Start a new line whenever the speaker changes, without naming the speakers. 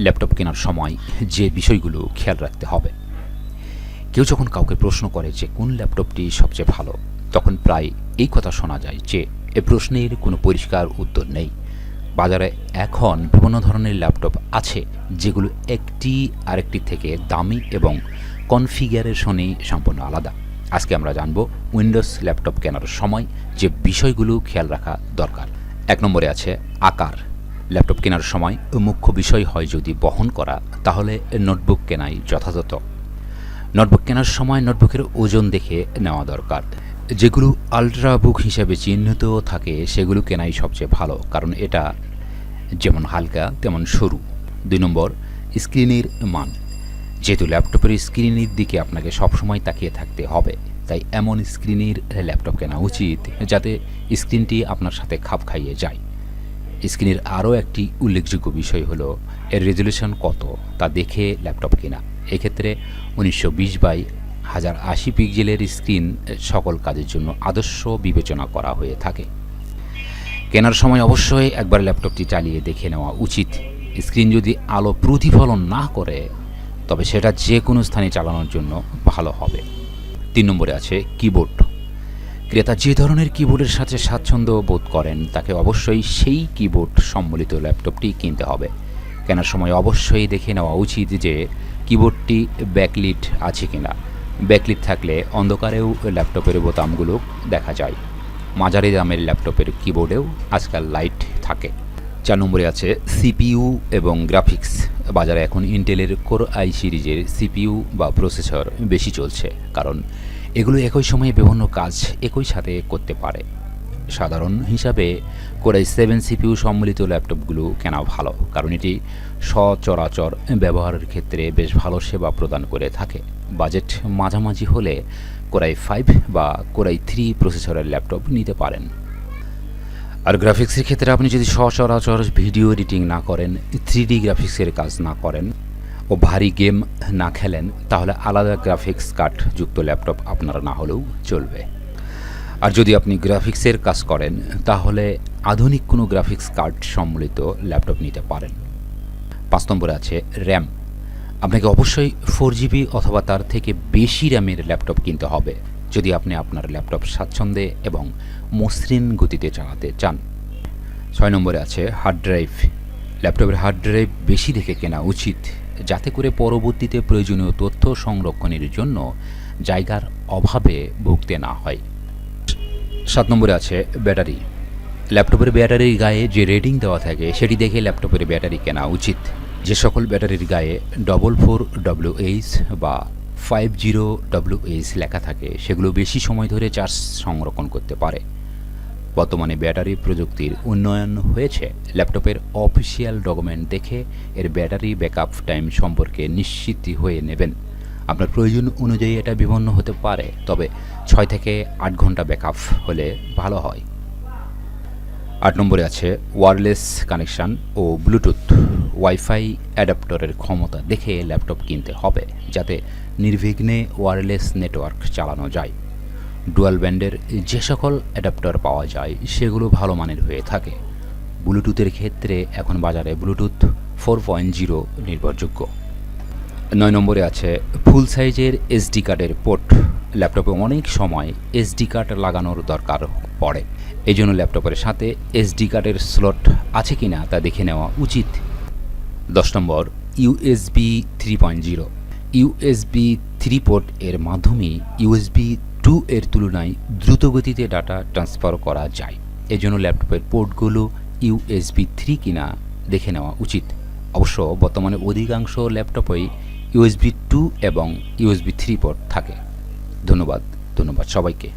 Laptop কেনার সময় যে বিষয়গুলো খেয়াল রাখতে হবে। কেউ যখন কাউকে প্রশ্ন করে যে কোন ল্যাপটপটি সবচেয়ে ভালো, তখন প্রায় এই কথা শোনা যায় যে এ প্রশ্নের কোনো পরিষ্কার উত্তর নেই। বাজারে এখন বিভিন্ন ধরনের ল্যাপটপ আছে যেগুলো একটি আরেকটি থেকে দামি এবং কনফিগারেশনে সম্পূর্ণ আলাদা। আজকে আমরা জানব উইন্ডোজ ল্যাপটপ কেনার সময় যে বিষয়গুলো খেয়াল রাখা দরকার। 1 নম্বরে আছে আকার। ল্যাপটপ কেনার সময় মুখ্য বিষয় হয় যদি বহন করা, তাহলে নোটবুক কেনাই যথাযথ। নোটবুক কেনার সময় নোটবুকের ওজন দেখে নেওয়া দরকার। যেগুলো আল্ট্রাবুক হিসেবে চিহ্নিত থাকে সেগুলো কেনাই সবচেয়ে ভালো, কারণ এটা যেমন হালকা তেমন সরু। 2 নম্বর, স্ক্রিনের মান। যেহেতু ল্যাপটপের স্ক্রিনের দিকে আপনাকে সবসময় তাকিয়ে থাকতে হবে, তাই এমন স্ক্রিনের ল্যাপটপ কেনা উচিত যাতে স্ক্রিনটি আপনার সাথে খাপ খাইয়ে যায়। স্ক্রিনের আরও একটি উল্লেখযোগ্য বিষয় হলো এর রেজলিউশন কত তা দেখে ল্যাপটপ কেনা। এক্ষেত্রে 1920x1080 পিক্সেলের স্ক্রিন সকল কাজের জন্য আদর্শ বিবেচনা করা হয়ে থাকে। কেনার সময় অবশ্যই একবার ল্যাপটপটি চালিয়ে দেখে নেওয়া উচিত। স্ক্রিন যদি আলো প্রতিফলন না করে তবে সেটা যে কোনো স্থানে চালানোর জন্য ভালো হবে। 3 নম্বরে আছে কিবোর্ড। ক্রেতা যে ধরনের কিবোর্ডের সাথে স্বাচ্ছন্দ্য বোধ করেন তাকে অবশ্যই সেই কিবোর্ড সম্বলিত ল্যাপটপটি কিনতে হবে। কেনার সময় অবশ্যই দেখে নেওয়া উচিত যে কিবোর্ডটি ব্যাকলিট আছে কিনা। ব্যাকলিট থাকলে অন্ধকারেও ল্যাপটপের বোতামগুলো দেখা যায়। মাঝারি দামের ল্যাপটপের কিবোর্ডেও আজকাল লাইট থাকে। 4 নম্বরে আছে সিপিইউ এবং গ্রাফিক্স। বাজারে এখন ইন্টেলের কোর আই সিরিজের সিপিইউ বা প্রসেসর বেশি চলছে, কারণ এগুলো একই সময়ে বিভিন্ন কাজ একই সাথে করতে পারে। সাধারণ হিসাবে কোর আই 7 সিপিইউ সম্মিলিত ল্যাপটপগুলো কেনা ভালো, কারণ এটি সচরাচর ব্যবহারের ক্ষেত্রে বেশ ভালো সেবা প্রদান করে থাকে। বাজেট মাঝামাঝি হলে কোর আই 5 বা কোর আই 3 প্রসেসরের ল্যাপটপ নিতে পারেন। আর গ্রাফিক্সের ক্ষেত্রে আপনি যদি সচরাচর ভিডিও এডিটিং না করেন, 3D গ্রাফিক্সের কাজ না করেন ও ভারী গেম না খেলেন, তাহলে আলাদা গ্রাফিক্স কার্ড যুক্ত ল্যাপটপ আপনার না হলেও চলবে। আর যদি আপনি গ্রাফিক্সের কাজ করেন তাহলে আধুনিক কোনো গ্রাফিক্স কার্ড সম্বলিত ল্যাপটপ নিতে পারেন। 5 নম্বরে আছে র্যাম। আপনাকে অবশ্যই 4GB অথবা তার থেকে বেশি র্যামের ল্যাপটপ কিনতে হবে যদি আপনি আপনার ল্যাপটপ স্বাচ্ছন্দ্যে এবং মসৃণ গতিতে চালাতে চান। 6 নম্বরে আছে হার্ড ড্রাইভ। ল্যাপটপের হার্ড ড্রাইভ বেশি দেখে কেনা উচিত, যাতে করে পরবর্তীতে প্রয়োজনীয় তথ্য সংরক্ষণের জন্য জায়গার অভাবে ভুগতে না হয়। 7 নম্বরে আছে ব্যাটারি। ল্যাপটপের ব্যাটারির গায়ে যে রেটিং দেওয়া থাকে সেটি দেখে ল্যাপটপের ব্যাটারি কেনা উচিত। যে সকল ব্যাটারির গায়ে 44WH বা 50WH লেখা থাকে সেগুলো বেশি সময় ধরে চার্জ সংরক্ষণ করতে পারে। বর্তমানে ব্যাটারি প্রযুক্তির উন্নয়ন হয়েছে। ল্যাপটপের অফিসিয়াল ডকুমেন্ট দেখে এর ব্যাটারি ব্যাকআপ টাইম সম্পর্কে নিশ্চিত হয়ে নেবেন। আপনার প্রয়োজন অনুযায়ী এটা বিভিন্ন হতে পারে, তবে 6 থেকে 8 ঘন্টা ব্যাকআপ হলে ভালো হয়। 8 নম্বরে আছে ওয়্যারলেস কানেকশান ও ব্লুটুথ ওয়াইফাই অ্যাডাপ্টরের ক্ষমতা দেখে ল্যাপটপ কিনতে হবে, যাতে নির্বিঘ্নে ওয়্যারলেস নেটওয়ার্ক চালানো যায়। ডুয়াল ব্যান্ডের যে সকল অ্যাডাপ্টর পাওয়া যায় সেগুলো ভালো মানের হয়ে থাকে। ব্লুটুথের ক্ষেত্রে এখন বাজারে ব্লুটুথ 4.0 নির্ভরযোগ্য। 9 নম্বরে আছে ফুল সাইজের এসডি কার্ডের পোর্ট। ল্যাপটপে অনেক সময় এসডি কার্ড লাগানোর দরকার পড়ে, এই জন্য ল্যাপটপের সাথে এসডি কার্ডের স্লট আছে কিনা তা দেখে নেওয়া উচিত। 10 নম্বর ইউএসবি 3.0। ইউএসবি 3 পোর্ট এর মাধ্যমে USB 2 এর তুলনায় দ্রুত গতিতে ডাটা ট্রান্সফার করা যায়। এজন্য ল্যাপটপের পোর্টগুলো USB 3 কিনা দেখে নেওয়া উচিত। অবশ্য বর্তমানে অধিকাংশ ল্যাপটপেই USB 2 এবং USB 3 পোর্ট থাকে। ধন্যবাদ সবাইকে।